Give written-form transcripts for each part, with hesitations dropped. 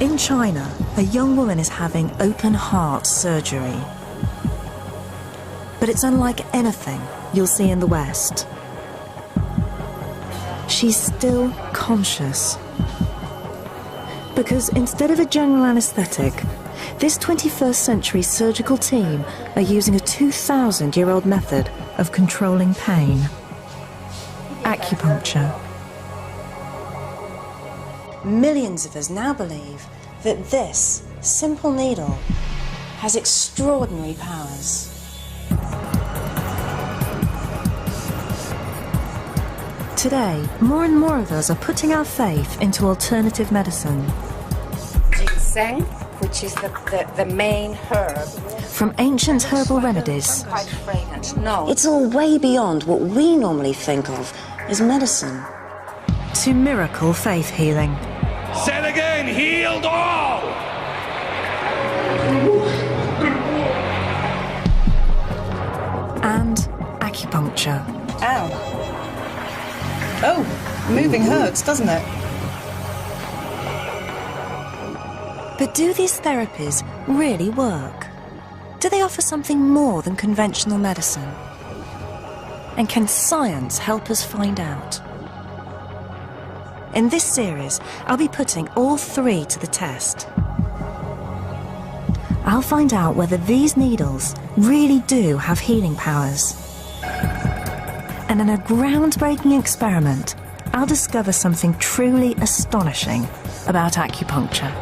In China, a young woman is having open heart surgery. But it's unlike anything you'll see in the West. She's still conscious. Because instead of a general anaesthetic, this 21st century surgical team are using a 2,000-year-old method of controlling pain. Acupuncture. Millions of us now believe that this simple needle has extraordinary powers. Today, more and more of us are putting our faith into alternative medicine. Ginseng, which is the main herb. From ancient herbal remedies. Quite fragrant. No. It's all way beyond what we normally think of as medicine. To miracle faith healing. Say it again, healed all! And acupuncture. Ow. Oh, moving hurts, doesn't it? But do these therapies really work? Do they offer something more than conventional medicine? And can science help us find out? In this series, I'll be putting all three to the test. I'll find out whether these needles really do have healing powers. And in a groundbreaking experiment, I'll discover something truly astonishing about acupuncture.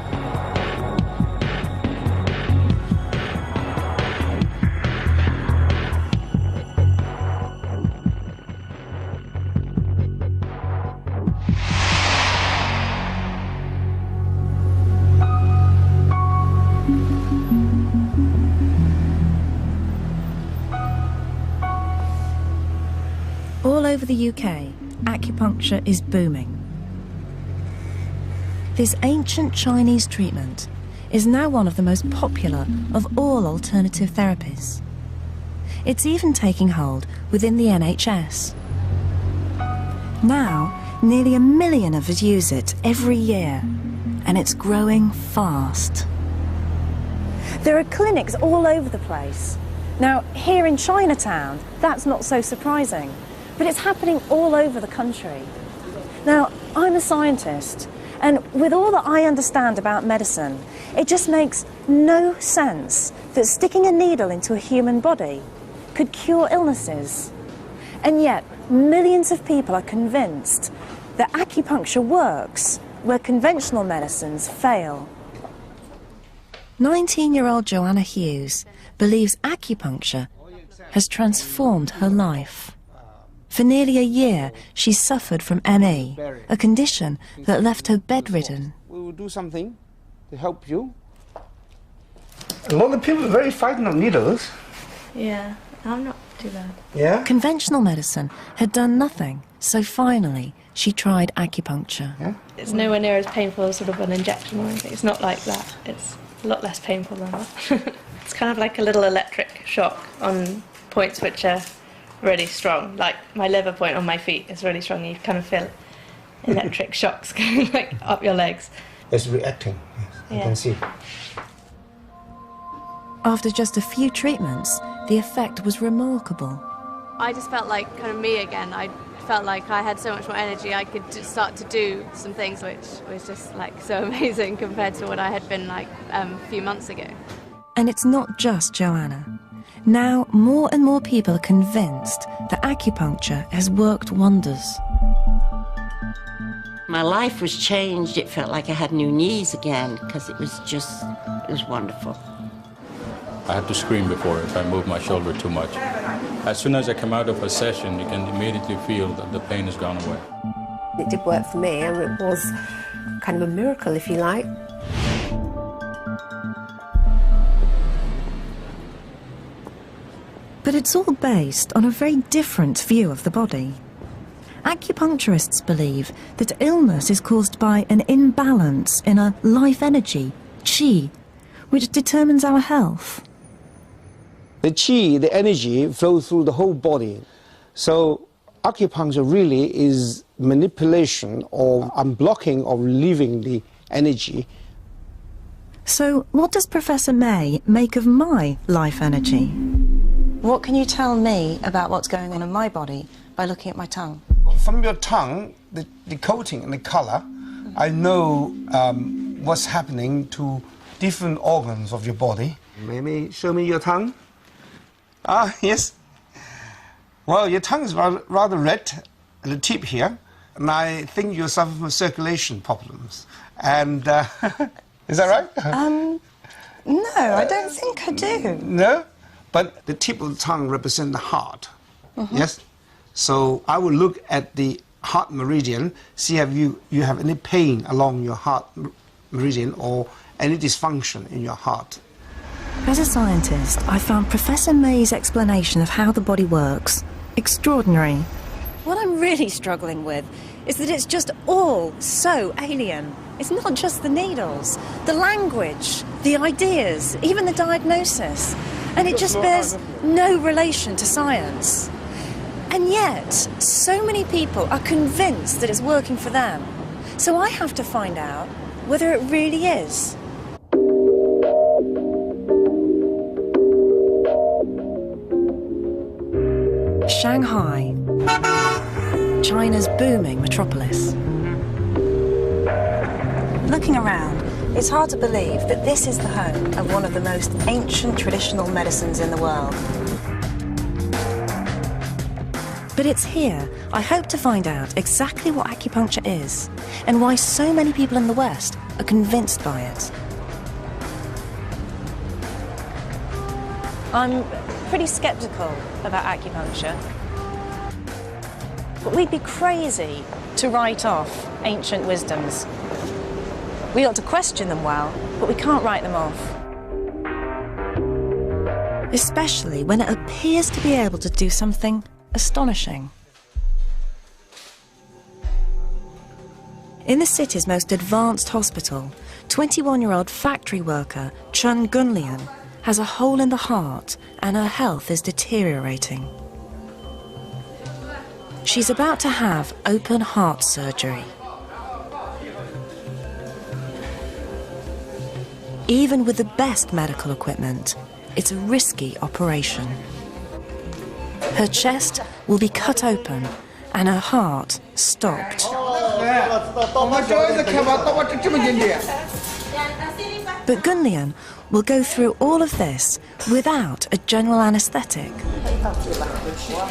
All over the UK, acupuncture is booming. This ancient Chinese treatment is now one of the most popular of all alternative therapies. It's even taking hold within the NHS. Now, nearly 1 million of us use it every year, and it's growing fast. There are clinics all over the place. Now, here in Chinatown, that's not so surprising. But it's happening all over the country. Now, I'm a scientist, and with all that I understand about medicine, it just makes no sense that sticking a needle into a human body could cure illnesses. And yet, millions of people are convinced that acupuncture works where conventional medicines fail. 19-year-old Joanna Hughes believes acupuncture has transformed her life. For nearly a year, she suffered from ME, a condition that left her bedridden. We will do something to help you. A lot of people are very frightened of needles. Yeah, I'm not too bad. Yeah? Conventional medicine had done nothing, so finally she tried acupuncture. Yeah? It's nowhere near as painful as sort of an injection or anything. It's not like that. It's a lot less painful than that. It's kind of like a little electric shock on points which are really strong. Like my liver point on my feet is really strong. You kind of feel electric shocks going like up your legs. It's reacting, yes, Yeah. I can see. After just a few treatments, the effect was remarkable. I just felt like kind of me again. I felt like I had so much more energy. I could just start to do some things which was just like so amazing compared to what I had been like a few months ago. And it's not just Joanna. Now, more and more people are convinced that acupuncture has worked wonders. My life was changed. It felt like I had new knees again because it was wonderful. I had to scream before if I moved my shoulder too much. As soon as I come out of a session, you can immediately feel that the pain has gone away. It did work for me, and it was kind of a miracle, if you like. But it's all based on a very different view of the body. Acupuncturists believe that illness is caused by an imbalance in a life energy, qi, which determines our health. The qi, the energy, flows through the whole body. So acupuncture really is manipulation or unblocking or relieving the energy So what does Professor May make of my life energy? What can you tell me about what's going on in my body by looking at my tongue? From your tongue, the coating and the color, I know what's happening to different organs of your body. Maybe show me your tongue. Ah, yes. Well, your tongue is rather red at the tip here, and I think you're suffering from circulation problems. And is that right? No, I don't think I do. No? But the tip of the tongue represents the heart. Yes? So I will look at the heart meridian, see if you have any pain along your heart meridian or any dysfunction in your heart. As a scientist, I found Professor May's explanation of how the body works extraordinary. What I'm really struggling with is that it's just all so alien. It's not just the needles, the language, the ideas, even the diagnosis. And it just bears no relation to science. And yet, so many people are convinced that it's working for them. So I have to find out whether it really is. Shanghai, China's booming metropolis. Looking around, it's hard to believe that this is the home of one of the most ancient traditional medicines in the world. But it's here I hope to find out exactly what acupuncture is and why so many people in the West are convinced by it. I'm pretty sceptical about acupuncture, but we'd be crazy to write off ancient wisdoms. We ought to question them well, but we can't write them off. Especially when it appears to be able to do something astonishing. In the city's most advanced hospital, 21-year-old factory worker Chun Gunlian has a hole in the heart and her health is deteriorating. She's about to have open heart surgery. Even with the best medical equipment, it's a risky operation. Her chest will be cut open and her heart stopped. But Gunlian will go through all of this without a general anaesthetic.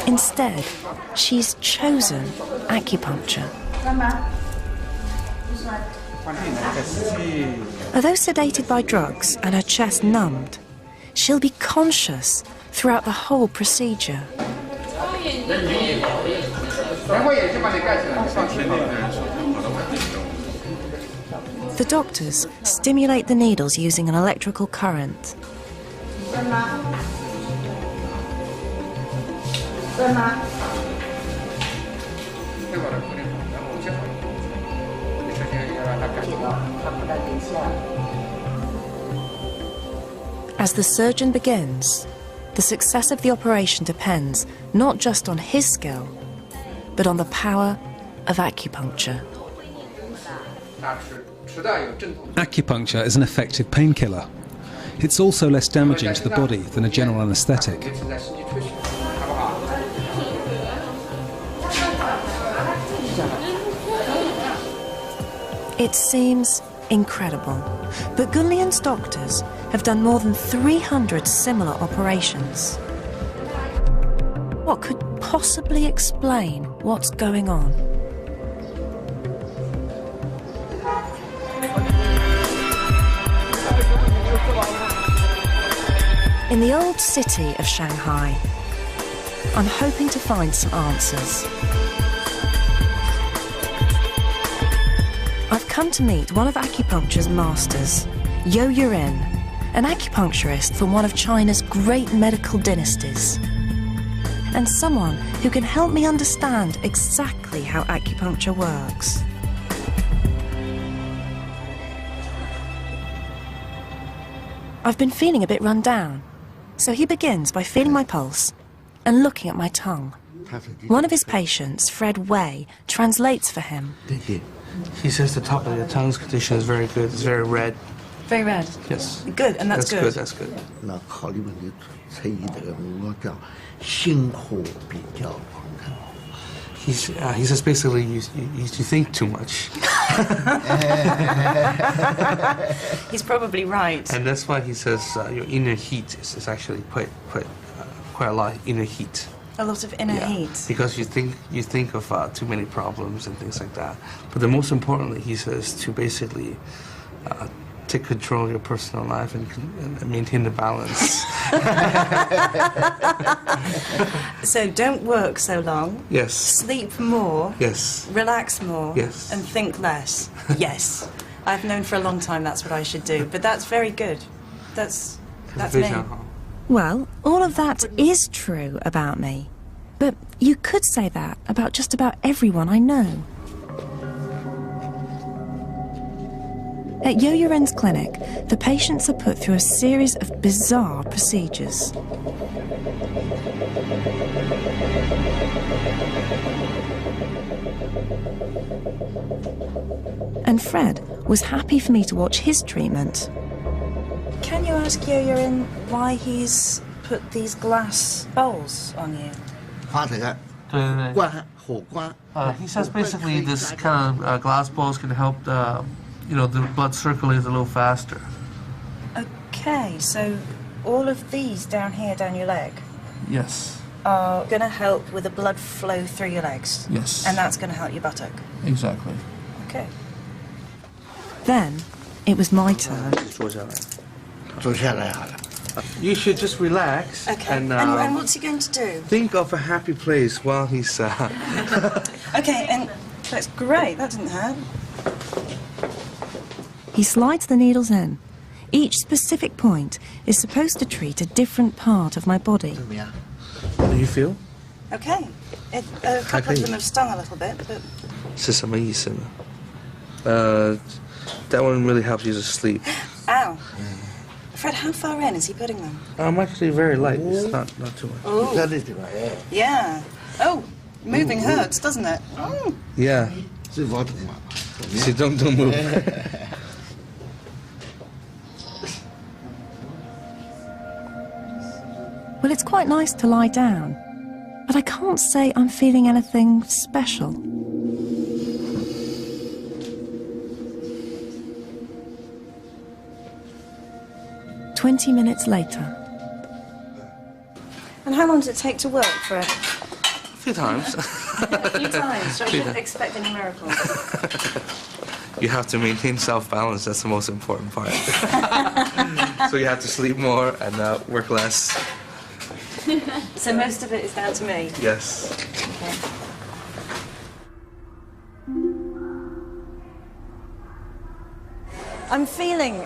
Instead, she's chosen acupuncture. Although sedated by drugs and her chest numbed, she'll be conscious throughout the whole procedure. The doctors stimulate the needles using an electrical current. As the surgeon begins, the success of the operation depends not just on his skill, but on the power of acupuncture. Acupuncture is an effective painkiller. It's also less damaging to the body than a general anaesthetic. It seems incredible, but Gunlian's doctors have done more than 300 similar operations. What could possibly explain what's going on? In the old city of Shanghai, I'm hoping to find some answers. I've come to meet one of acupuncture's masters, Yo Yuren, an acupuncturist from one of China's great medical dynasties, and someone who can help me understand exactly how acupuncture works. I've been feeling a bit run down, so he begins by feeling my pulse and looking at my tongue. One of his patients, Fred Wei, translates for him. He says the top of your tongue's condition is very good, it's very red. Very red. Yes. Good, and that's good. That's good. 那考虑问题才以这个我叫辛苦比较困难。He says basically you think too much. He's probably right. And that's why he says your inner heat is actually quite a lot of inner heat. A lot of inner heat. Because you think of too many problems and things like that. But the most importantly, he says to basically take control of your personal life and maintain the balance. So don't work so long. Yes. Sleep more. Yes. Relax more. Yes. And think less. Yes. I've known for a long time that's what I should do, but that's very good. That's me. Well, all of that is true about me. But you could say that about just about everyone I know. At Yo-Yo Ren's clinic, the patients are put through a series of bizarre procedures. And Fred was happy for me to watch his treatment. Can you ask Yo-Yo Ren why he's put these glass bowls on you? 发这个火瓜。 He says basically this kind of glass balls can help the blood circulate a little faster. Okay, so all of these down here, down your leg, Yes. are going to help with the blood flow through your legs. Yes. And that's going to help your buttock. Exactly. Okay. Then it was my turn. 坐下来好了。 You should just relax. Okay. And what's he going to do? think of a happy place while he's. Okay, and that's great. That didn't hurt. He slides the needles in. Each specific point is supposed to treat a different part of my body. How do you feel? Okay. A couple of them have stung a little bit, but... 是什么意思呢? That one really helps you to sleep. Ow. Fred, how far in is he putting them? I'm actually very light. It's not too much. Oh. Yeah. Oh, moving hurts, doesn't it? Oh. Yeah. See, don't move. Well, it's quite nice to lie down, but I can't say I'm feeling anything special. "20 minutes later. And how long does it take to work, Fred? A few times. A few times, so I shouldn't expect any miracles. You have to maintain self-balance. That's the most important part. So you have to sleep more and work less. So most of it is down to me? Yes. Okay.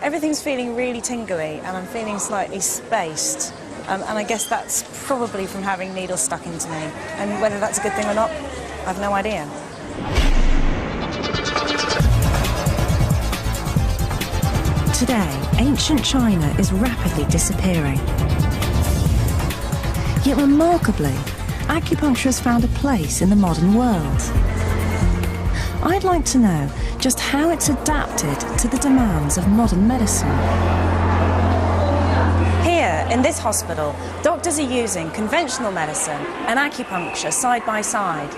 Everything's feeling really tingly, and I'm feeling slightly spaced. And I guess that's probably from having needles stuck into me. And whether that's a good thing or not, I've no idea. Today, ancient China is rapidly disappearing. Yet remarkably, acupuncture has found a place in the modern world. I'd like to know just how it's adapted to the demands of modern medicine. Here, in this hospital, doctors are using conventional medicine and acupuncture side by side.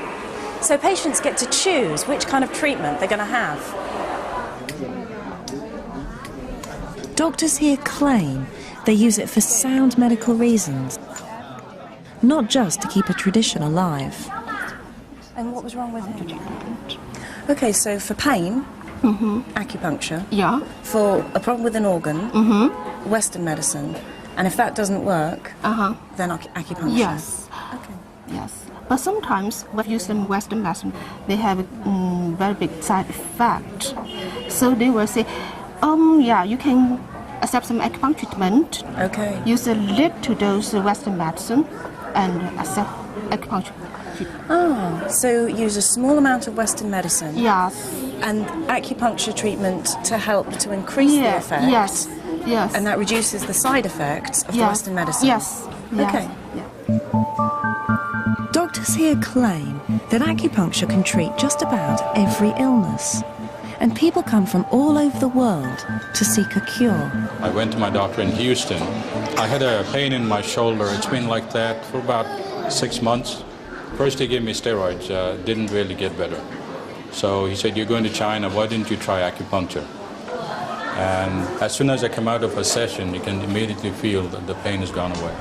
So patients get to choose which kind of treatment they're going to have. Doctors here claim they use it for sound medical reasons, not just to keep a tradition alive. And what was wrong with him? Okay, so for pain, acupuncture. Yeah. For a problem with an organ, Western medicine. And if that doesn't work, then acupuncture. Yes. Okay. Yes. But sometimes when using Western medicine, they have a very big side effect. So they will say, yeah, you can accept some acupuncture treatment. Okay. Use a little dose of Western medicine and accept acupuncture. Ah, so use a small amount of Western medicine. Yes. And acupuncture treatment to help to increase the effect. Yes. Yes. And that reduces the side effects of the Western medicine. Yes. Okay. Doctors here claim that acupuncture can treat just about every illness. and people come from all over the world to seek a cure. I went to my doctor in Houston. I had a pain in my shoulder. It's been like that for about 6 months. First, he gave me steroids. Didn't really get better. So he said, "You're going to China, why didn't you try acupuncture?" And as soon as I come out of a session, you can immediately feel that the pain has gone away.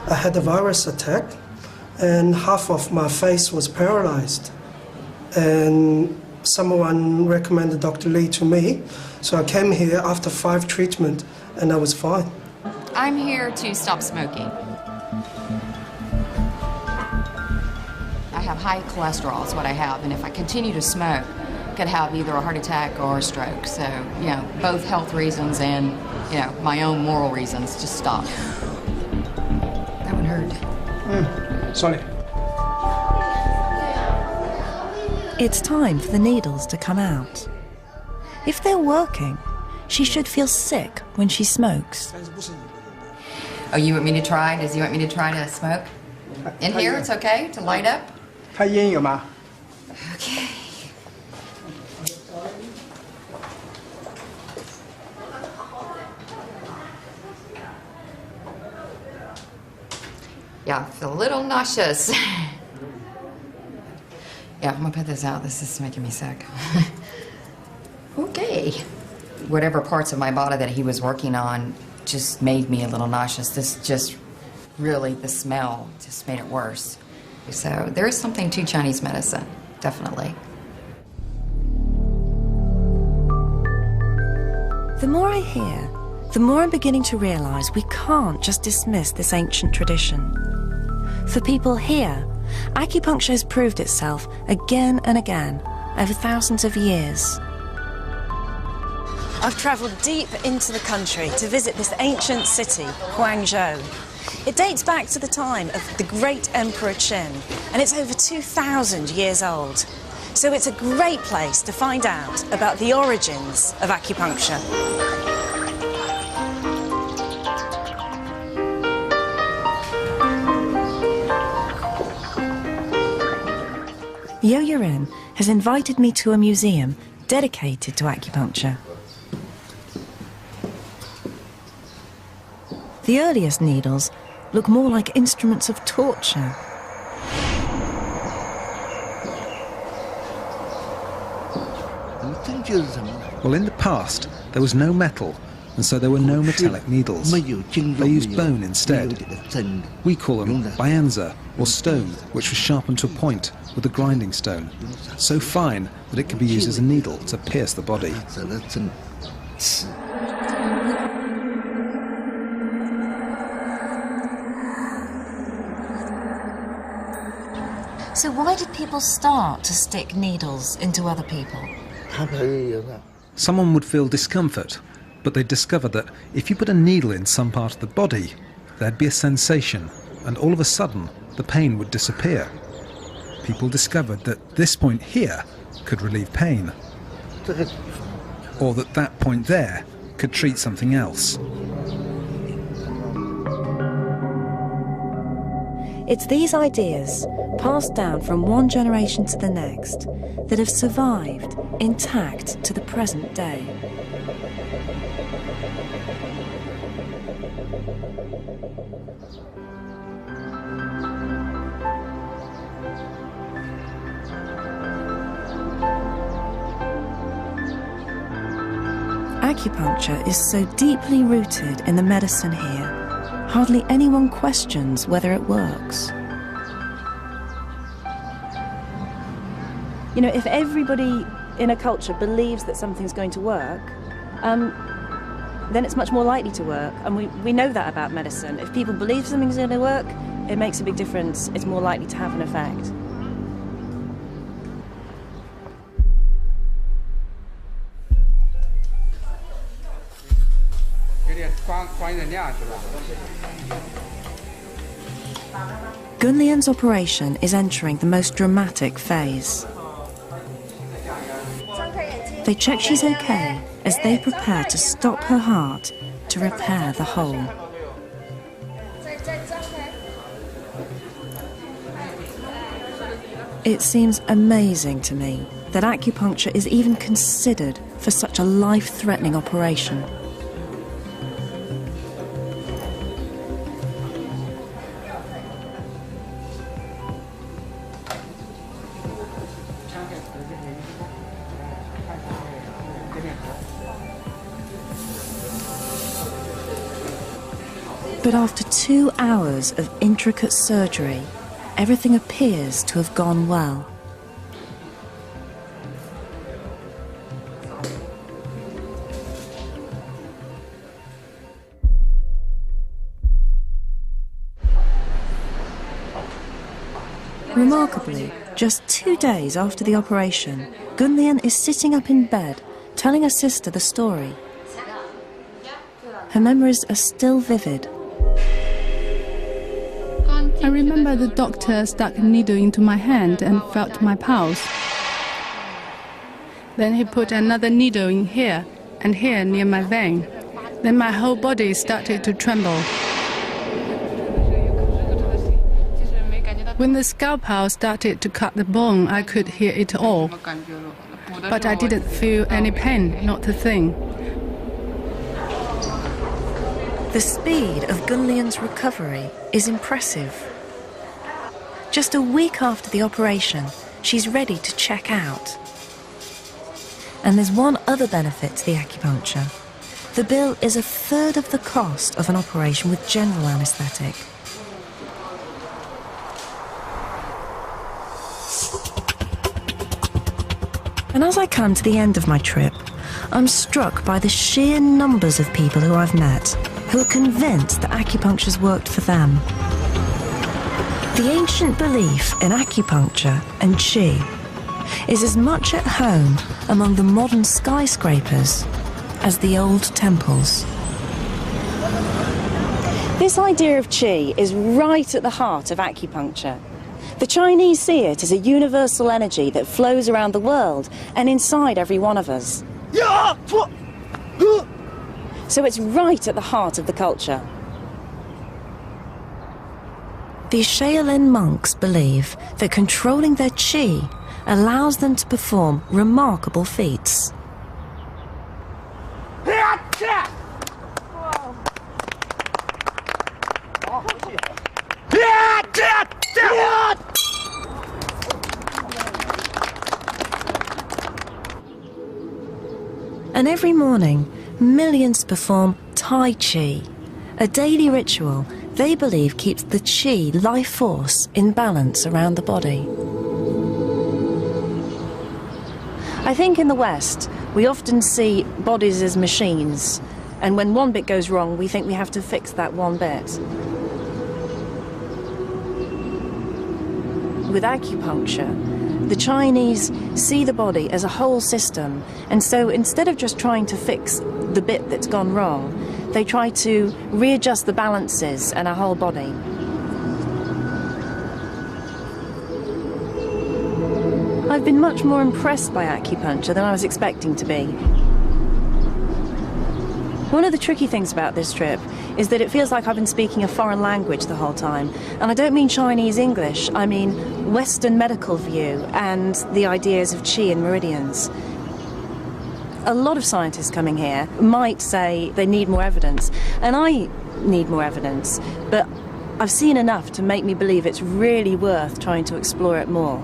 I had a virus attack, and half of my face was paralyzed. And someone recommended Dr. Lee to me, so I came here after 5 treatments, and I was fine. I'm here to stop smoking. I have high cholesterol is what I have, and if I continue to smoke, I could have either a heart attack or a stroke. So, you know, both health reasons and, you know, my own moral reasons to stop. That one hurt. Sorry. It's time for the needles to come out. If they're working, she should feel sick when she smokes. Oh, you want me to try? Does he want me to try to smoke? In here, it's okay to light up? Okay. Yeah, I feel a little nauseous. Yeah, I'm gonna put this out. This is making me sick. Okay. Whatever parts of my body that he was working on just made me a little nauseous. This just really, the smell just made it worse. So there is something to Chinese medicine, definitely. The more I hear, the more I'm beginning to realize we can't just dismiss this ancient tradition. For people here, acupuncture has proved itself again and again over thousands of years. I've travelled deep into the country to visit this ancient city, Guangzhou. It dates back to the time of the great Emperor Qin, and it's over 2,000 years old. So it's a great place to find out about the origins of acupuncture. Yo Yurin has invited me to a museum dedicated to acupuncture. The earliest needles look more like instruments of torture. Well, in the past, there was no metal, and so there were no metallic needles. They used bone instead. We call them byanza, or stone, which was sharpened to a point with a grinding stone, so fine that it could be used as a needle to pierce the body. So why did people start to stick needles into other people? Someone would feel discomfort, but they'd discover that if you put a needle in some part of the body, there'd be a sensation, and all of a sudden, the pain would disappear. People discovered that this point here could relieve pain, or that that point there could treat something else. It's these ideas, passed down from one generation to the next, that have survived intact to the present day. Acupuncture is so deeply rooted in the medicine here, hardly anyone questions whether it works. You know, if everybody in a culture believes that something's going to work, then it's much more likely to work. And we know that about medicine. If people believe something's going to work, it makes a big difference. It's more likely to have an effect. Gunlian's operation is entering the most dramatic phase. They check she's okay as they prepare to stop her heart to repair the hole. It seems amazing to me that acupuncture is even considered for such a life-threatening operation. But after 2 hours of intricate surgery, everything appears to have gone well. Remarkably, just 2 days after the operation, Gunlian is sitting up in bed, telling her sister the story. Her memories are still vivid. I remember the doctor stuck a needle into my hand and felt my pulse. Then he put another needle in here and here near my vein. Then my whole body started to tremble. When the scalpel started to cut the bone, I could hear it all. But I didn't feel any pain, not a thing. The speed of Gunlian's recovery is impressive. Just a week after the operation, she's ready to check out. And there's one other benefit to the acupuncture. The bill is 1/3 of the cost of an operation with general anaesthetic. And as I come to the end of my trip, I'm struck by the sheer numbers of people who I've met who are convinced that acupuncture's worked for them. The ancient belief in acupuncture and qi is as much at home among the modern skyscrapers as the old temples. This idea of qi is right at the heart of acupuncture. The Chinese see it as a universal energy that flows around the world and inside every one of us. So it's right at the heart of the culture. These Shaolin monks believe that controlling their qi allows them to perform remarkable feats. And every morning, millions perform Tai Chi, a daily ritual they believe keeps the Qi life force in balance around the body. I think in the West, we often see bodies as machines, and when one bit goes wrong, we think we have to fix that one bit. With acupuncture, the Chinese see the body as a whole system, and so instead of just trying to fix the bit that's gone wrong, they try to readjust the balances in our whole body. I've been much more impressed by acupuncture than I was expecting to be. One of the tricky things about this trip is that it feels like I've been speaking a foreign language the whole time. And I don't mean Chinese English, I mean Western medical view and the ideas of qi and meridians. A lot of scientists coming here might say they need more evidence, and I need more evidence, but I've seen enough to make me believe it's really worth trying to explore it more.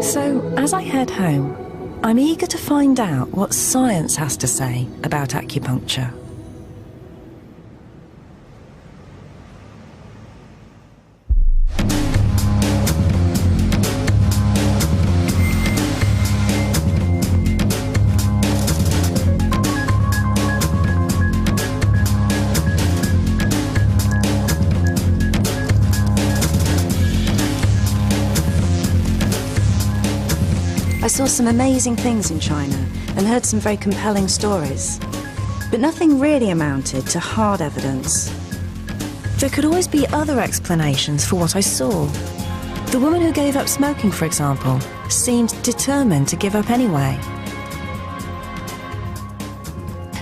So, as I head home, I'm eager to find out what science has to say about acupuncture. I saw some amazing things in China and heard some very compelling stories, but nothing really amounted to hard evidence. There could always be other explanations for what I saw. The woman who gave up smoking, for example, seemed determined to give up anyway.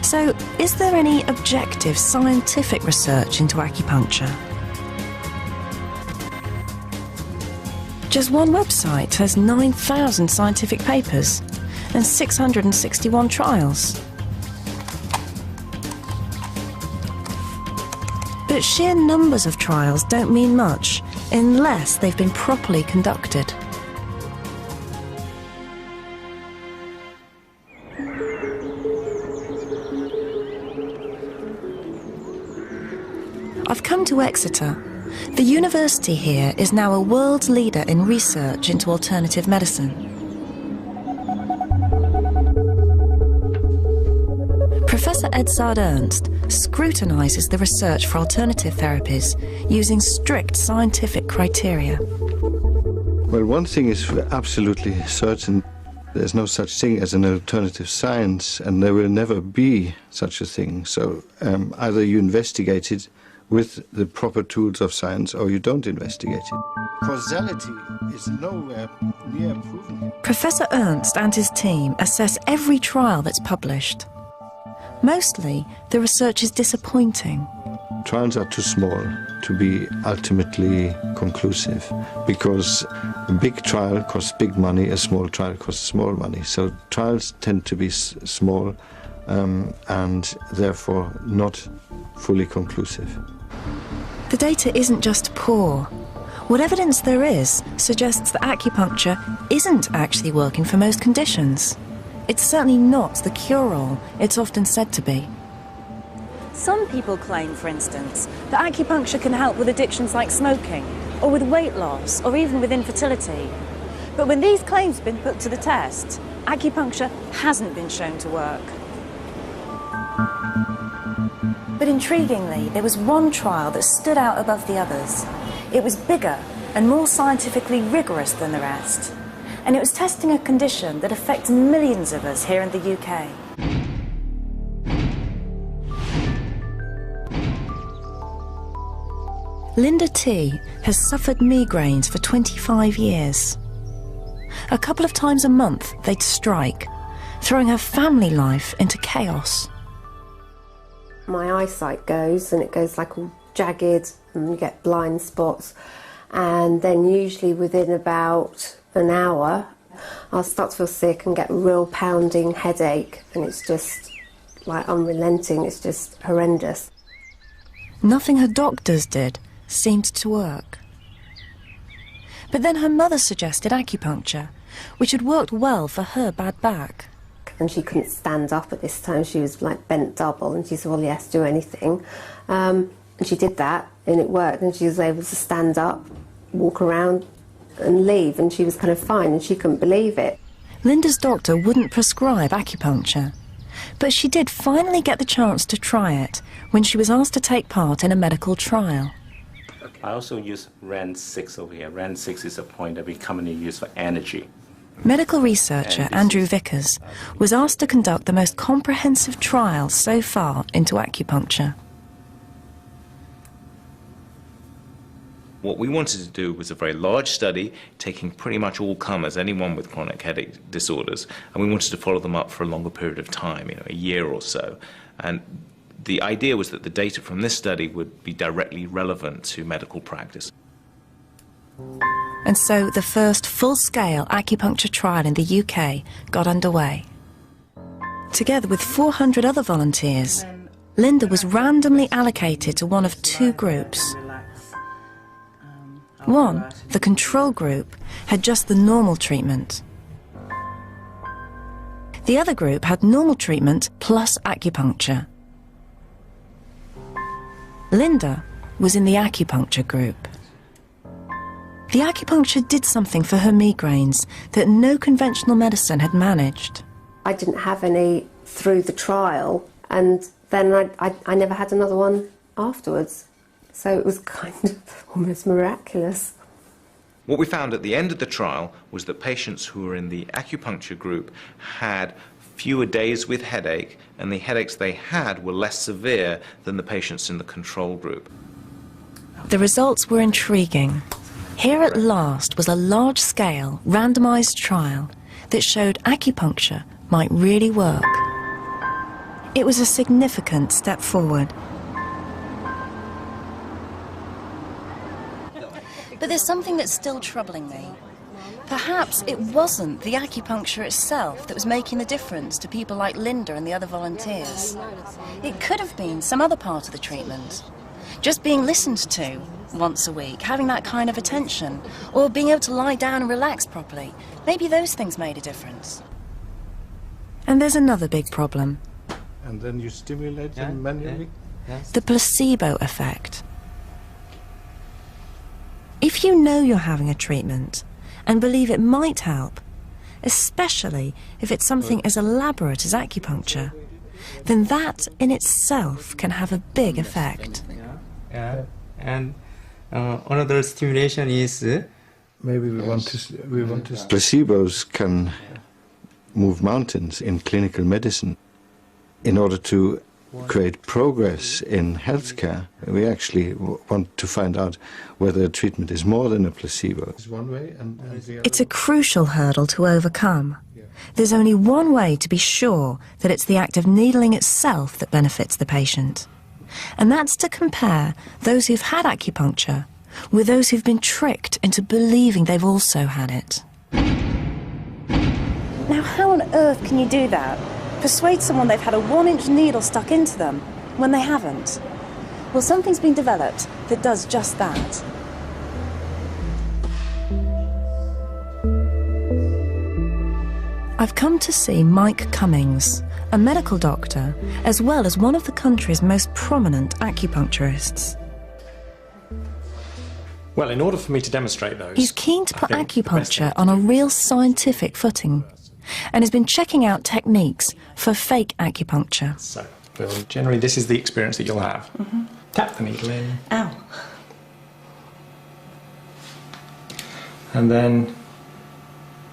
So, is there any objective scientific research into acupuncture? Just one website has 9,000 scientific papers and 661 trials. But sheer numbers of trials don't mean much unless they've been properly conducted. I've come to Exeter. The university here is now a world leader in research into alternative medicine. Professor Edzard Ernst scrutinises the research for alternative therapies using strict scientific criteria. Well, one thing is absolutely certain. There's no such thing as an alternative science, and there will never be such a thing. So either you investigate it with the proper tools of science, or you don't investigate it. Causality is nowhere near proven. Professor Ernst and his team assess every trial that's published. Mostly, the research is disappointing. Trials are too small to be ultimately conclusive, because a big trial costs big money, a small trial costs small money. So trials tend to be small and therefore not fully conclusive. The data isn't just poor. What evidence there is suggests that acupuncture isn't actually working for most conditions. It's certainly not the cure-all it's often said to be. Some people claim, for instance, that acupuncture can help with addictions like smoking, or with weight loss, or even with infertility. But when these claims have been put to the test, acupuncture hasn't been shown to work. But intriguingly, there was one trial that stood out above the others. It was bigger and more scientifically rigorous than the rest. And it was testing a condition that affects millions of us here in the UK. Linda T has suffered migraines for 25 years. A couple of times a month, they'd strike, throwing her family life into chaos. My eyesight goes, and it goes like all jagged, and you get blind spots. And then usually within about an hour, I'll start to feel sick and get a real pounding headache, and it's just like unrelenting, it's just horrendous. Nothing her doctors did seemed to work. But then her mother suggested acupuncture, which had worked well for her bad back. And she couldn't stand up at this time, she was like bent double, and she said, well, yes, do anything. And she did that, and it worked, and she was able to stand up, walk around and leave, and she was kind of fine, and she couldn't believe it. Linda's doctor wouldn't prescribe acupuncture, but she did finally get the chance to try it when she was asked to take part in a medical trial. I also use RAN6 over here. RAN6 is a point that we commonly use for energy. Medical researcher Andrew Vickers was asked to conduct the most comprehensive trial so far into acupuncture. What we wanted to do was a very large study, taking pretty much all comers, anyone with chronic headache disorders, and we wanted to follow them up for a longer period of time, a year or so. And the idea was that the data from this study would be directly relevant to medical practice. And so the first full-scale acupuncture trial in the UK got underway. Together with 400 other volunteers, Linda was randomly allocated to one of two groups. One, the control group, had just the normal treatment. The other group had normal treatment plus acupuncture. Linda was in the acupuncture group. The acupuncture did something for her migraines that no conventional medicine had managed. I didn't have any through the trial, and then I never had another one afterwards. So it was kind of almost miraculous. What we found at the end of the trial was that patients who were in the acupuncture group had fewer days with headache, and the headaches they had were less severe than the patients in the control group. The results were intriguing. Here at last was a large-scale, randomised trial that showed acupuncture might really work. It was a significant step forward. But there's something that's still troubling me. Perhaps it wasn't the acupuncture itself that was making the difference to people like Linda and the other volunteers. It could have been some other part of the treatment. Just being listened to once a week, having that kind of attention, or being able to lie down and relax properly. Maybe those things made a difference. And there's another big problem. And then you stimulate them manually? The placebo effect. If you know you're having a treatment and believe it might help, especially if it's something as elaborate as acupuncture, then that in itself can have a big effect. And another stimulation is maybe we want to placebos can move mountains in clinical medicine. In order to create progress in healthcare, we actually want to find out whether a treatment is more than a placebo. It's a crucial hurdle to overcome. There's only one way to be sure that it's the act of needling itself that benefits the patient. And that's to compare those who've had acupuncture with those who've been tricked into believing they've also had it. Now, how on earth can you do that? Persuade someone they've had a 1-inch needle stuck into them when they haven't? Well, something's been developed that does just that. I've come to see Mike Cummings, a medical doctor, as well as one of the country's most prominent acupuncturists. Well, in order for me to demonstrate those... He's keen to put acupuncture on a real scientific footing and has been checking out techniques for fake acupuncture. So, Bill, generally this is the experience that you'll have. Tap the needle in. Ow. And then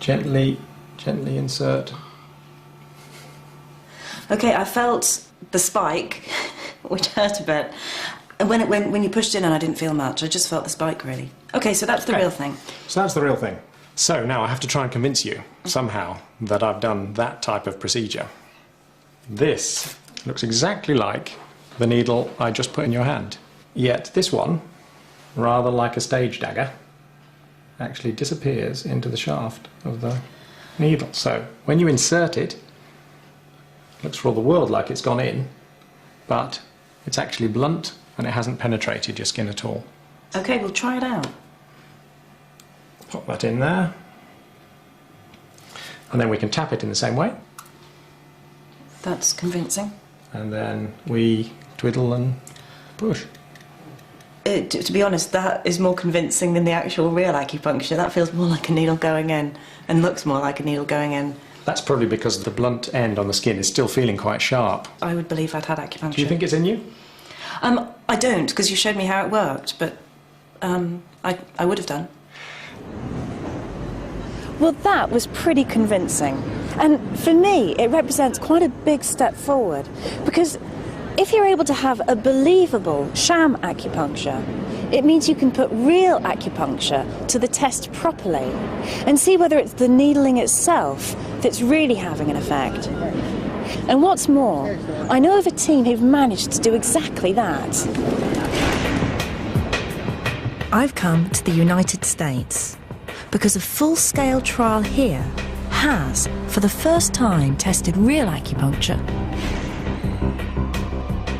gently insert. Okay, I felt the spike, which hurt a bit. And when you pushed in and I didn't feel much, I just felt the spike really. Okay, so that's the real thing. So that's the real thing. So now I have to try and convince you, somehow, that I've done that type of procedure. This looks exactly like the needle I just put in your hand. Yet this one, rather like a stage dagger, actually disappears into the shaft of the needle. So when you insert it, it looks for all the world like it's gone in, but it's actually blunt and it hasn't penetrated your skin at all. Okay, we'll try it out. Pop that in there. And then we can tap it in the same way. That's convincing. And then we twiddle and push. To be honest, that is more convincing than the actual real acupuncture. That feels more like a needle going in and looks more like a needle going in. That's probably because the blunt end on the skin is still feeling quite sharp. I would believe I'd had acupuncture. Do you think it's in you? I don't, because you showed me how it worked, but I would have done. Well, that was pretty convincing. And for me, it represents quite a big step forward, because if you're able to have a believable sham acupuncture, it means you can put real acupuncture to the test properly and see whether it's the needling itself that's really having an effect. And what's more, I know of a team who've managed to do exactly that. I've come to the United States because a full-scale trial here has, for the first time, tested real acupuncture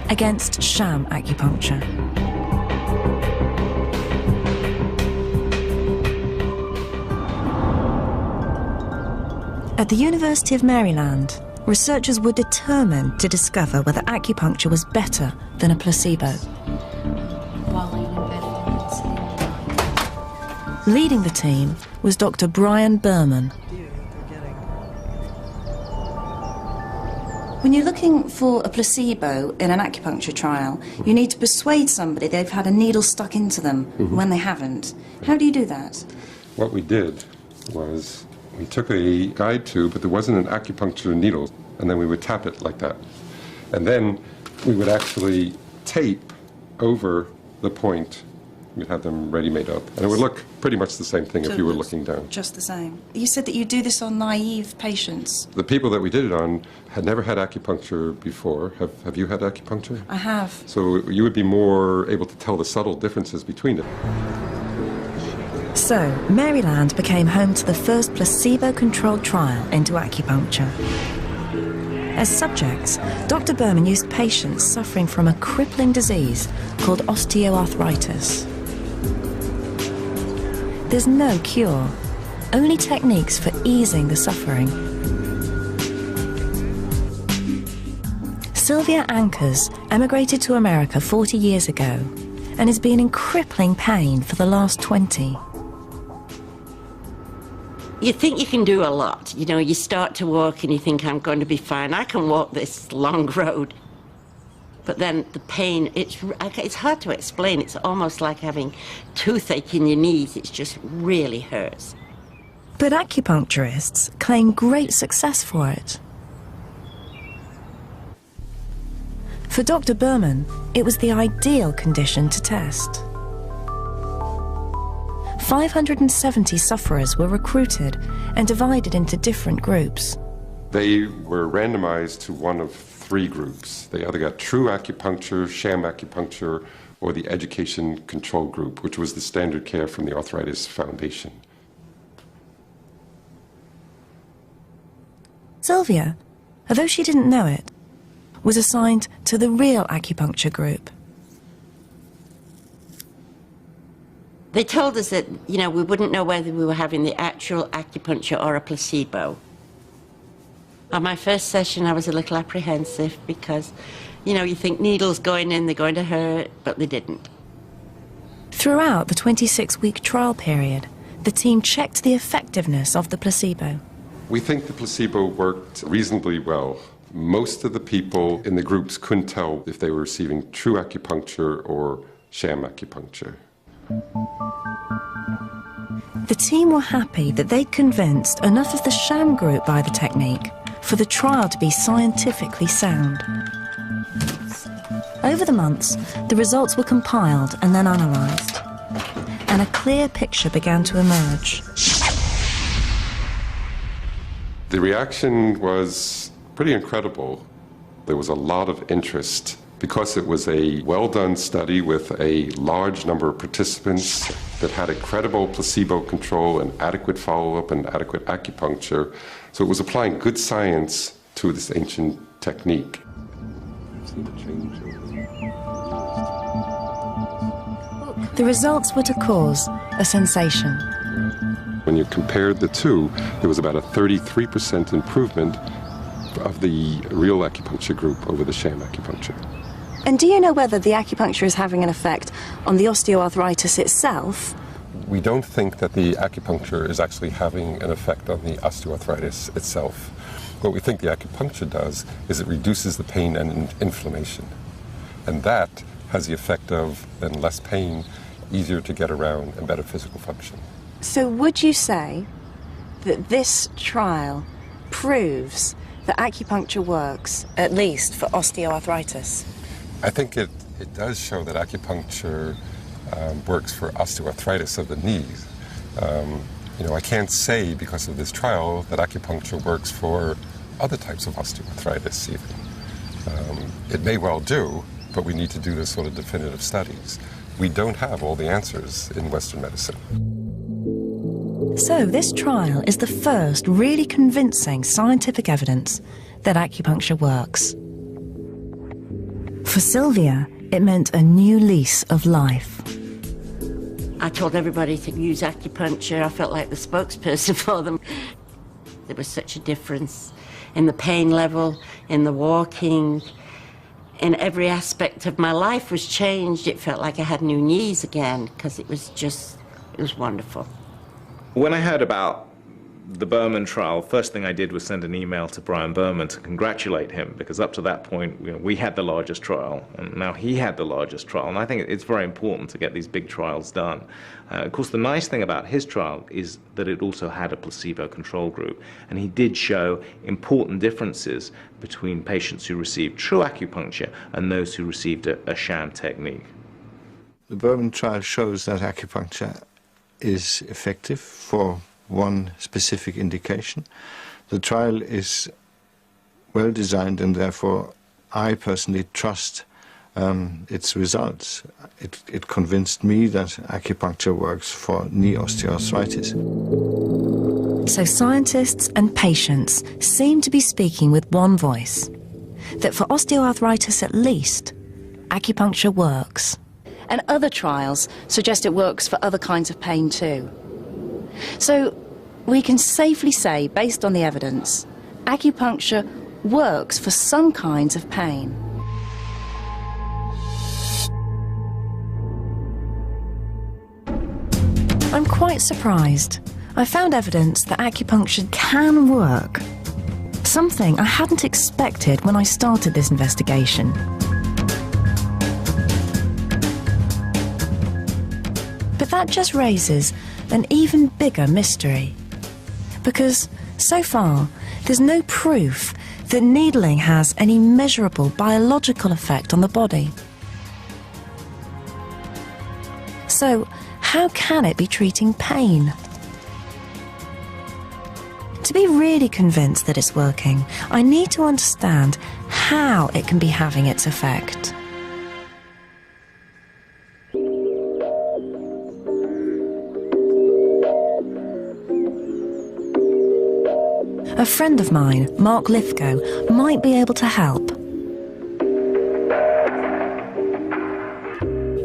against sham acupuncture. At the University of Maryland, researchers were determined to discover whether acupuncture was better than a placebo. Leading the team was Dr. Brian Berman. When you're looking for a placebo in an acupuncture trial, you need to persuade somebody they've had a needle stuck into them when they haven't. How do you do that? What we did was we took a guide tube, but there wasn't an acupuncture needle, and then we would tap it like that. And then we would actually tape over the point. We'd have them ready-made up. And it would look pretty much the same thing if you were looking down. Just the same. You said that you do this on naive patients. The people that we did it on had never had acupuncture before. Have you had acupuncture? I have. So you would be more able to tell the subtle differences between it. So, Maryland became home to the first placebo-controlled trial into acupuncture. As subjects, Dr. Berman used patients suffering from a crippling disease called osteoarthritis. There's no cure, only techniques for easing the suffering. Sylvia Ankers emigrated to America 40 years ago and has been in crippling pain for the last 20. You think you can do a lot. You know, you start to walk and you think, I'm going to be fine. I can walk this long road. But then the pain, it's hard to explain. It's almost like having toothache in your knees. It just really hurts. But acupuncturists claim great success for it. For Dr. Berman, it was the ideal condition to test. 570 sufferers were recruited and divided into different groups. They were randomized to one of 3 groups. They either got true acupuncture, sham acupuncture, or the education control group, which was the standard care from the Arthritis Foundation. Sylvia, although she didn't know it, was assigned to the real acupuncture group. They told us that, you know, we wouldn't know whether we were having the actual acupuncture or a placebo. On my first session, I was a little apprehensive because, you know, you think needles going in, they're going to hurt, but they didn't. Throughout the 26-week trial period, the team checked the effectiveness of the placebo. We think the placebo worked reasonably well. Most of the people in the groups couldn't tell if they were receiving true acupuncture or sham acupuncture. The team were happy that they'd convinced enough of the sham group by the technique for the trial to be scientifically sound. Over the months, the results were compiled and then analysed, and a clear picture began to emerge. The reaction was pretty incredible. There was a lot of interest. Because it was a well-done study with a large number of participants that had a credible placebo control and adequate follow-up and adequate acupuncture. So it was applying good science to this ancient technique. The results were to cause a sensation. When you compared the two, there was about a 33% improvement of the real acupuncture group over the sham acupuncture. And do you know whether the acupuncture is having an effect on the osteoarthritis itself? We don't think that the acupuncture is actually having an effect on the osteoarthritis itself. What we think the acupuncture does is it reduces the pain and inflammation. And that has the effect of then less pain, easier to get around, and better physical function. So would you say that this trial proves that acupuncture works, at least for osteoarthritis? I think it does show that acupuncture works for osteoarthritis of the knees. You know, I can't say because of this trial that acupuncture works for other types of osteoarthritis even. It may well do, but we need to do this sort of definitive studies. We don't have all the answers in Western medicine. So this trial is the first really convincing scientific evidence that acupuncture works. For Sylvia, it meant a new lease of life. I told everybody to use acupuncture. I felt like the spokesperson for them. There was such a difference in the pain level, in the walking, in every aspect of my life was changed. It felt like I had new knees again because it was wonderful. When I heard about the Berman trial, first thing I did was send an email to Brian Berman to congratulate him, because up to that point, you know, we had the largest trial, and now he had the largest trial. And I think it's very important to get these big trials done. Of course, the nice thing about his trial is that it also had a placebo control group, and he did show important differences between patients who received true acupuncture and those who received a sham technique. The Berman trial shows that acupuncture is effective for one specific indication. The trial is well designed, and therefore I personally trust its results. It convinced me that acupuncture works for knee osteoarthritis. So scientists and patients seem to be speaking with one voice, that for osteoarthritis at least, acupuncture works. And other trials suggest it works for other kinds of pain too. So we can safely say, based on the evidence, acupuncture works for some kinds of pain. I'm quite surprised. I found evidence that acupuncture can work. Something I hadn't expected when I started this investigation. But that just raises an even bigger mystery. Because so far, there's no proof that needling has any measurable biological effect on the body. So, how can it be treating pain? To be really convinced that it's working, I need to understand how it can be having its effect. A friend of mine, Mark Lithgow, might be able to help.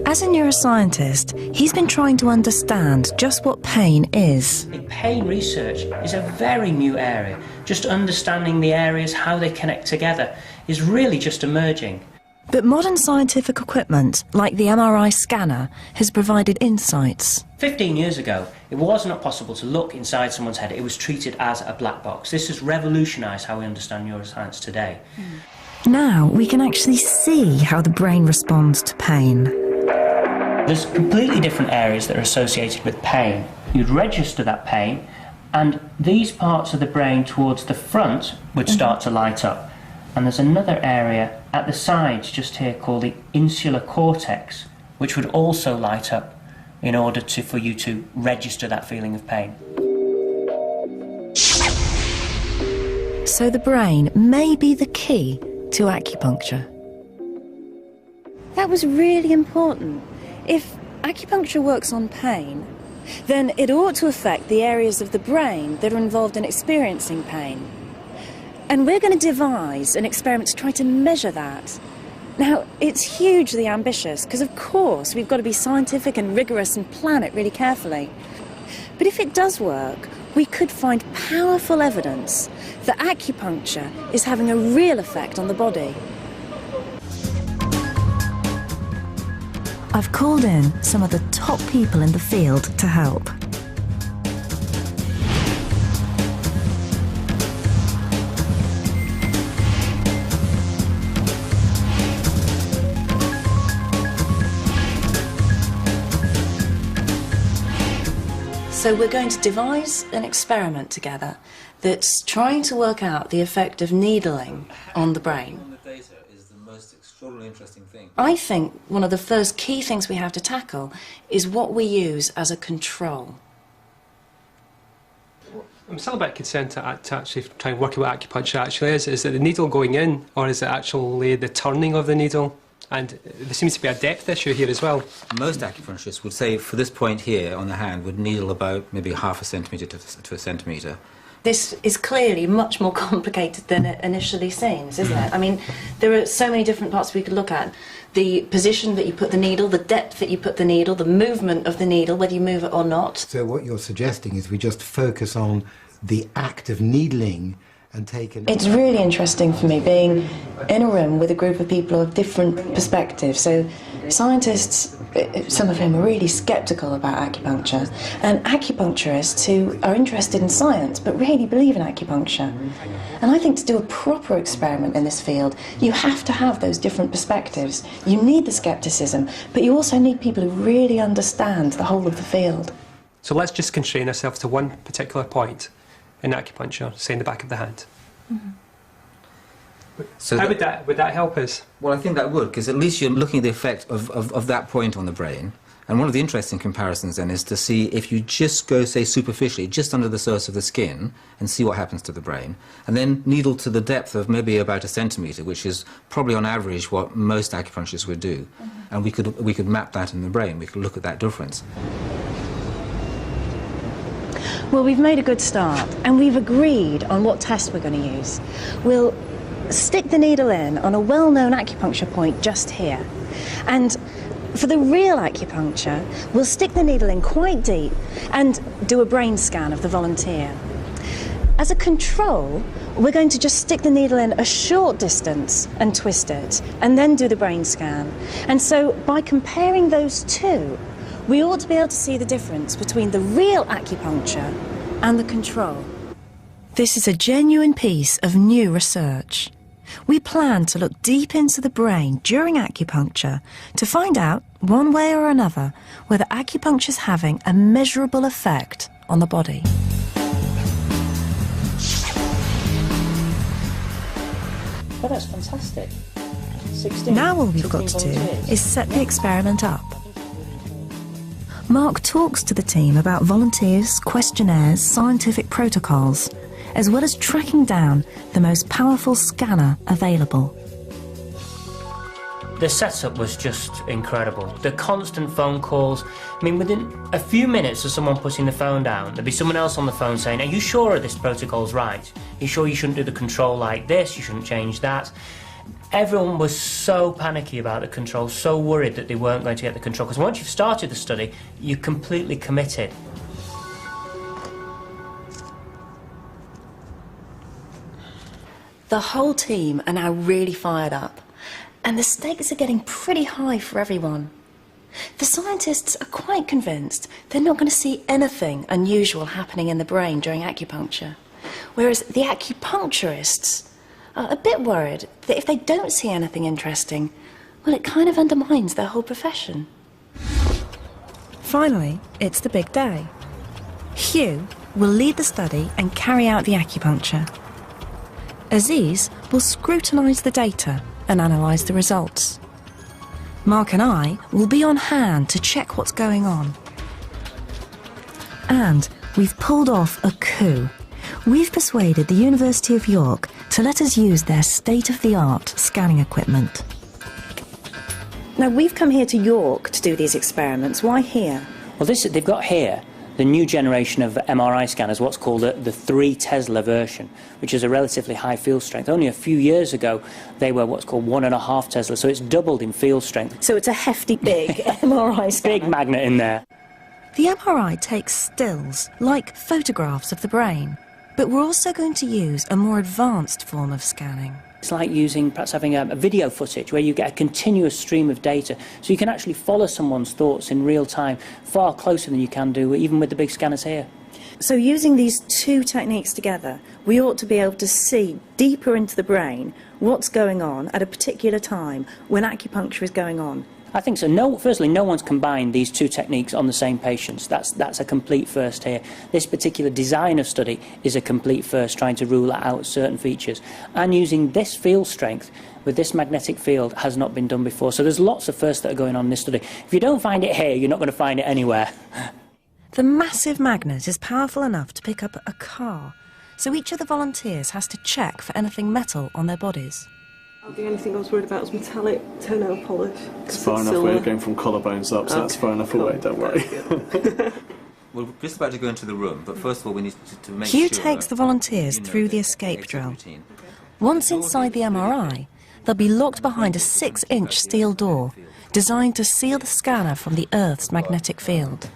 As a neuroscientist, he's been trying to understand just what pain is. Pain research is a very new area. Just understanding the areas, how they connect together, is really just emerging. But modern scientific equipment, like the MRI scanner, has provided insights. 15 years ago, it was not possible to look inside someone's head. It was treated as a black box. This has revolutionised how we understand neuroscience today. Now we can actually see how the brain responds to pain. There's completely different areas that are associated with pain. You'd register that pain, and these parts of the brain towards the front would start to light up. And there's another area at the sides just here called the insular cortex, which would also light up in order for you to register that feeling of pain. So the brain may be the key to acupuncture. That was really important. If acupuncture works on pain, then it ought to affect the areas of the brain that are involved in experiencing pain. And we're going to devise an experiment to try to measure that. Now, it's hugely ambitious, because of course we've got to be scientific and rigorous and plan it really carefully. But if it does work, we could find powerful evidence that acupuncture is having a real effect on the body. I've called in some of the top people in the field to help. So we're going to devise an experiment together that's trying to work out the effect of needling on the brain. Interesting thing. I think one of the first key things we have to tackle is what we use as a control. I'm still a bit concerned to actually try and work out what acupuncture actually is. Is it the needle going in, or is it actually the turning of the needle? And there seems to be a depth issue here as well. Most acupuncturists would say for this point here on the hand would needle about maybe half a centimetre to a centimetre. This is clearly much more complicated than it initially seems, isn't it? I mean, there are so many different parts we could look at. The position that you put the needle, the depth that you put the needle, the movement of the needle, whether you move it or not. So what you're suggesting is we just focus on the act of needling and take an... It's really interesting for me being in a room with a group of people of different perspectives. So scientists, some of whom are really sceptical about acupuncture, and acupuncturists who are interested in science but really believe in acupuncture. And I think to do a proper experiment in this field, you have to have those different perspectives. You need the scepticism, but you also need people who really understand the whole of the field. So let's just constrain ourselves to one particular point in acupuncture, say in the back of the hand. Mm-hmm. So how would that help us? Well, I think that would, because at least you're looking at the effect of that point on the brain, And one of the interesting comparisons then is to see if you just go, say, superficially, just under the surface of the skin, and see what happens to the brain, and then needle to the depth of maybe about 1 centimetre, which is probably on average what most acupuncturists would do. And we could map that in the brain, we could look at that difference. Well, we've made a good start, and we've agreed on what test we're going to use. We'll stick the needle in on a well-known acupuncture point just here. And for the real acupuncture, we'll stick the needle in quite deep and do a brain scan of the volunteer. As a control, we're going to just stick the needle in a short distance and twist it, and then do the brain scan. And so by comparing those two, we ought to be able to see the difference between the real acupuncture and the control. This is a genuine piece of new research. We plan to look deep into the brain during acupuncture to find out, one way or another, whether acupuncture is having a measurable effect on the body. Oh, that's fantastic. 16. Now all we've got to do is set the experiment up. Mark talks to the team about volunteers, questionnaires, scientific protocols, as well as tracking down the most powerful scanner available. The setup was just incredible. The constant phone calls. I mean, within a few minutes of someone putting the phone down, there'd be someone else on the phone saying, "Are you sure this protocol's right? Are you sure you shouldn't do the control like this? You shouldn't change that?" Everyone was so panicky about the control, so worried that they weren't going to get the control, because once you've started the study, you're completely committed. The whole team are now really fired up, and the stakes are getting pretty high for everyone. The scientists are quite convinced they're not going to see anything unusual happening in the brain during acupuncture, whereas the acupuncturists are a bit worried that if they don't see anything interesting, well, it kind of undermines their whole profession. Finally, it's the big day. Hugh will lead the study and carry out the acupuncture. Aziz will scrutinise the data and analyse the results. Mark and I will be on hand to check what's going on. And we've pulled off a coup. We've persuaded the University of York to let us use their state-of-the-art scanning equipment. Now, we've come here to York to do these experiments. Why here? Well, they've got here the new generation of MRI scanners, what's called the 3 Tesla version, which is a relatively high field strength. Only a few years ago, they were what's called 1.5 Tesla, so it's doubled in field strength. So it's a hefty, big MRI scanner. Big magnet in there. The MRI takes stills, like photographs of the brain, but we're also going to use a more advanced form of scanning. It's like perhaps having a video footage where you get a continuous stream of data, so you can actually follow someone's thoughts in real time, far closer than you can do even with the big scanners here. So using these two techniques together, we ought to be able to see deeper into the brain what's going on at a particular time when acupuncture is going on. I think so. Firstly, no one's combined these two techniques on the same patients. That's a complete first here. This particular design of study is a complete first, trying to rule out certain features. And using this field strength with this magnetic field has not been done before. So there's lots of firsts that are going on in this study. If you don't find it here, you're not going to find it anywhere. The massive magnet is powerful enough to pick up a car, so each of the volunteers has to check for anything metal on their bodies. The only thing I was worried about was metallic toenail polish. It's far enough away going from collarbones up, so that's far enough away, don't worry. We're just about to go into the room, but first of all we need to make sure... Hugh takes the volunteers through the escape drill. Once inside the MRI, they'll be locked behind a 6-inch steel door, designed to seal the scanner from the Earth's magnetic field.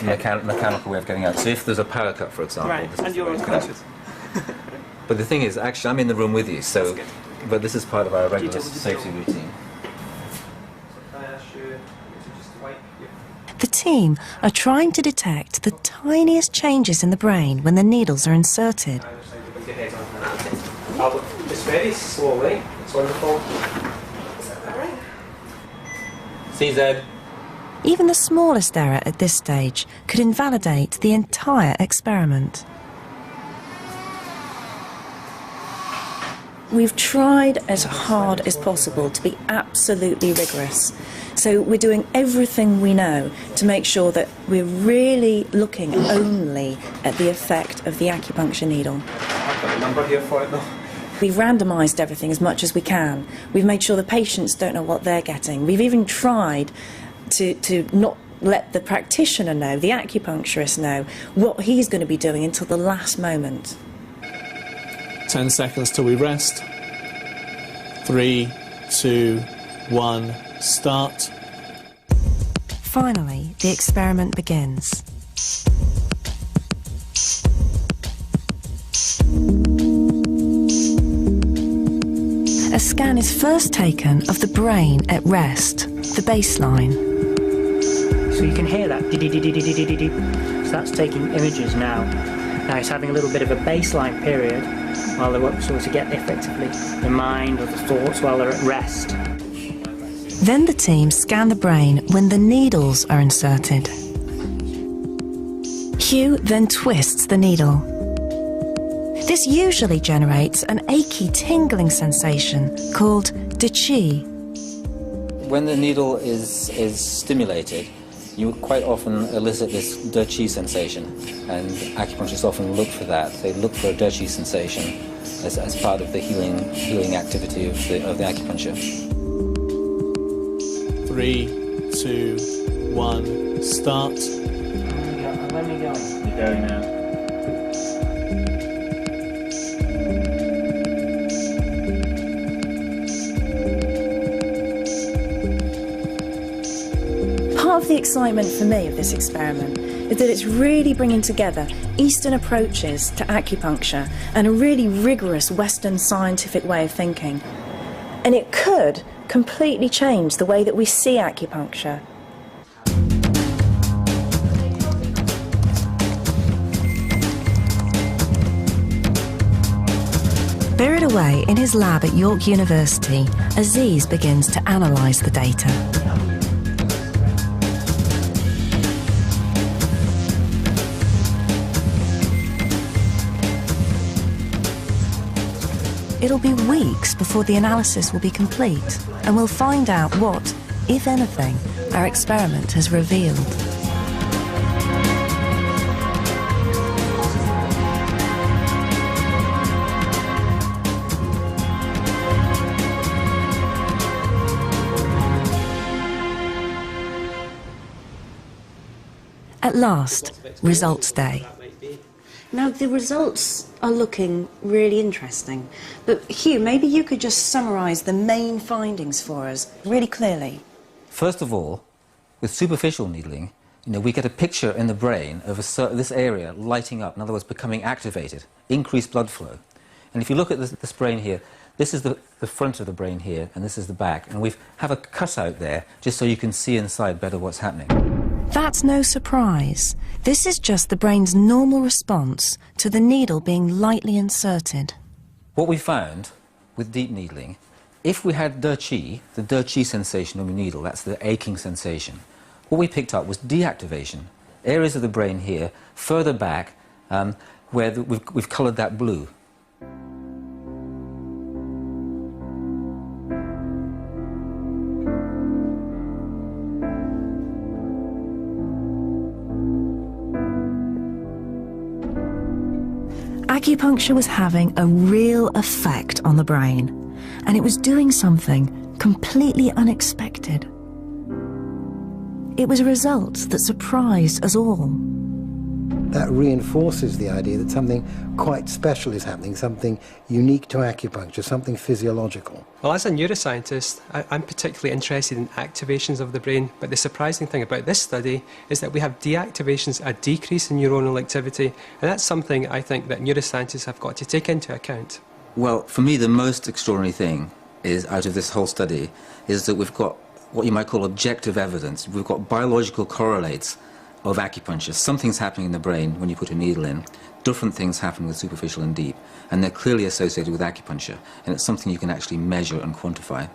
Mechanical way of getting out. So if there's a power cut, for example... Right, and you're on connected. But the thing is, actually, I'm in the room with you, so... But this is part of our regular safety routine. The team are trying to detect the tiniest changes in the brain when the needles are inserted. Just very slowly. It's wonderful. CZ. Even the smallest error at this stage could invalidate the entire experiment. We've tried as hard as possible to be absolutely rigorous, So we're doing everything we know to make sure that we're really looking only at the effect of the acupuncture needle. I've got a number here for it though. We've randomised everything as much as we can. We've made sure the patients don't know what they're getting. We've even tried to not let the practitioner know, the acupuncturist know, what he's going to be doing until the last moment. 10 seconds till we rest. 3, 2, 1, start. Finally, the experiment begins. A scan is first taken of the brain at rest, the baseline. So you can hear that. So that's taking images now. Now it's having a little bit of a baseline period while they're sort of get effectively the mind or the thoughts while they're at rest. Then the team scan the brain when the needles are inserted. Hugh then twists the needle. This usually generates an achy, tingling sensation called de qi. When the needle is stimulated, you quite often elicit this de qi sensation, and acupuncturists often look for that. They look for a de qi sensation as part of the healing activity of the acupuncture. 3, 2, 1, start. When we go? We're going now. Part of the excitement for me of this experiment is that it's really bringing together Eastern approaches to acupuncture and a really rigorous Western scientific way of thinking. And it could completely change the way that we see acupuncture. Buried away in his lab at York University, Aziz begins to analyse the data. It'll be weeks before the analysis will be complete, and we'll find out what, if anything, our experiment has revealed. At last, results day. Now, the results are looking really interesting. But Hugh, maybe you could just summarise the main findings for us really clearly. First of all, with superficial needling, we get a picture in the brain of this area lighting up, in other words, becoming activated, increased blood flow. And if you look at this brain here, this is the front of the brain here, and this is the back. And we have a cutout there, just so you can see inside better what's happening. That's no surprise. This is just the brain's normal response to the needle being lightly inserted. What we found with deep needling, if we had de qi, the de qi sensation of a needle, that's the aching sensation, what we picked up was deactivation. Areas of the brain here, further back, where we've coloured that blue. Acupuncture was having a real effect on the brain, and it was doing something completely unexpected. It was a result that surprised us all. That reinforces the idea that something quite special is happening, something unique to acupuncture, something physiological. Well, as a neuroscientist, I'm particularly interested in activations of the brain, but the surprising thing about this study is that we have deactivations, a decrease in neuronal activity, and that's something I think that neuroscientists have got to take into account. Well, for me, the most extraordinary thing is, out of this whole study, is that we've got what you might call objective evidence. We've got biological correlates of acupuncture. Something's happening in the brain when you put a needle in. Different things happen with superficial and deep, and they're clearly associated with acupuncture, and it's something you can actually measure and quantify.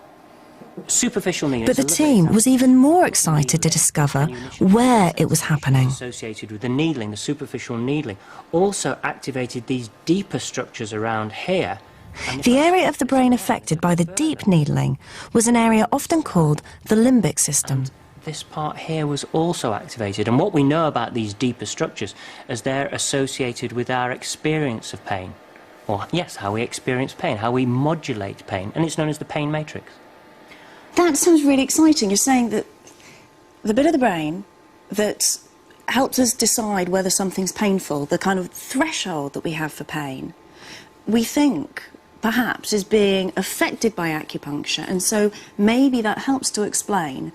Superficial needling. But the team was even more excited to discover where it was happening. Associated with the needling, the superficial needling, also activated these deeper structures around here, The area of the brain affected by the deep needling was an area often called the limbic system. This part here was also activated, and what we know about these deeper structures is they're associated with our experience of pain. Or, yes, how we experience pain, how we modulate pain, and it's known as the pain matrix. That sounds really exciting. You're saying that the bit of the brain that helps us decide whether something's painful, the kind of threshold that we have for pain, we think perhaps is being affected by acupuncture, and so maybe that helps to explain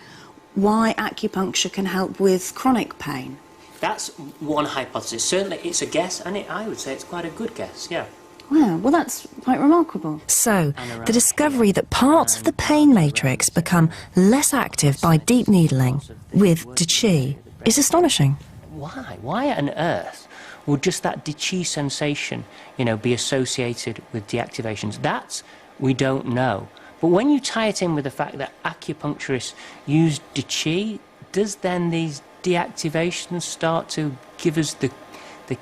why acupuncture can help with chronic pain. That's one hypothesis. Certainly it's a guess, and I would say it's quite a good guess, yeah. Wow, well that's quite remarkable. So, the discovery that parts of the pain matrix become less active by deep needling with De Qi is astonishing. Why? Why on earth would just that De Qi sensation, be associated with deactivations? That we don't know. But when you tie it in with the fact that acupuncturists use De Qi, does then these deactivations start to give us the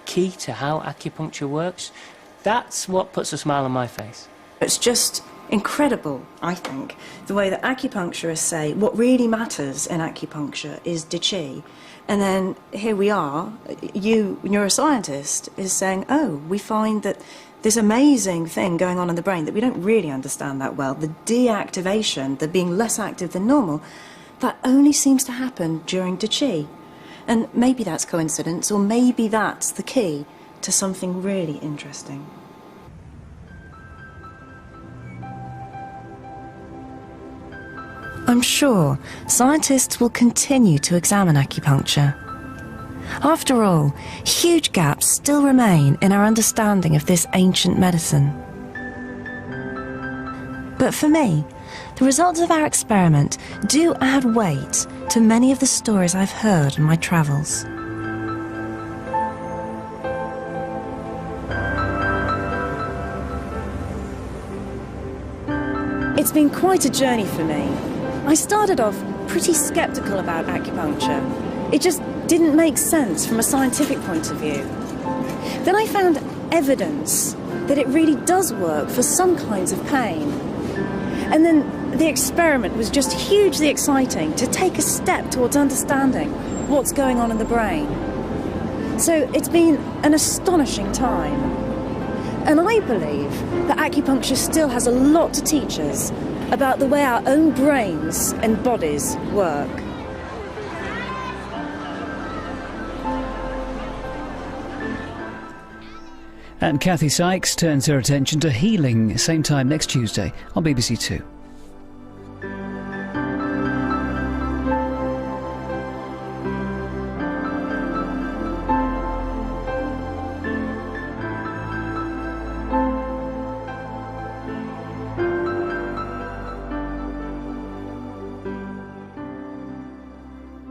key to how acupuncture works? That's what puts a smile on my face. It's just incredible, I think, the way that acupuncturists say what really matters in acupuncture is De Qi. And then here we are, you, neuroscientist, is saying, oh, we find that this amazing thing going on in the brain that we don't really understand that well, the deactivation, the being less active than normal, that only seems to happen during De Qi. And maybe that's coincidence, or maybe that's the key to something really interesting. I'm sure scientists will continue to examine acupuncture. After all, huge gaps still remain in our understanding of this ancient medicine. But for me, the results of our experiment do add weight to many of the stories I've heard in my travels. It's been quite a journey for me. I started off pretty sceptical about acupuncture. It just didn't make sense from a scientific point of view. Then I found evidence that it really does work for some kinds of pain. And then the experiment was just hugely exciting to take a step towards understanding what's going on in the brain. So it's been an astonishing time. And I believe that acupuncture still has a lot to teach us about the way our own brains and bodies work. And Kathy Sykes turns her attention to healing, same time next Tuesday on BBC Two.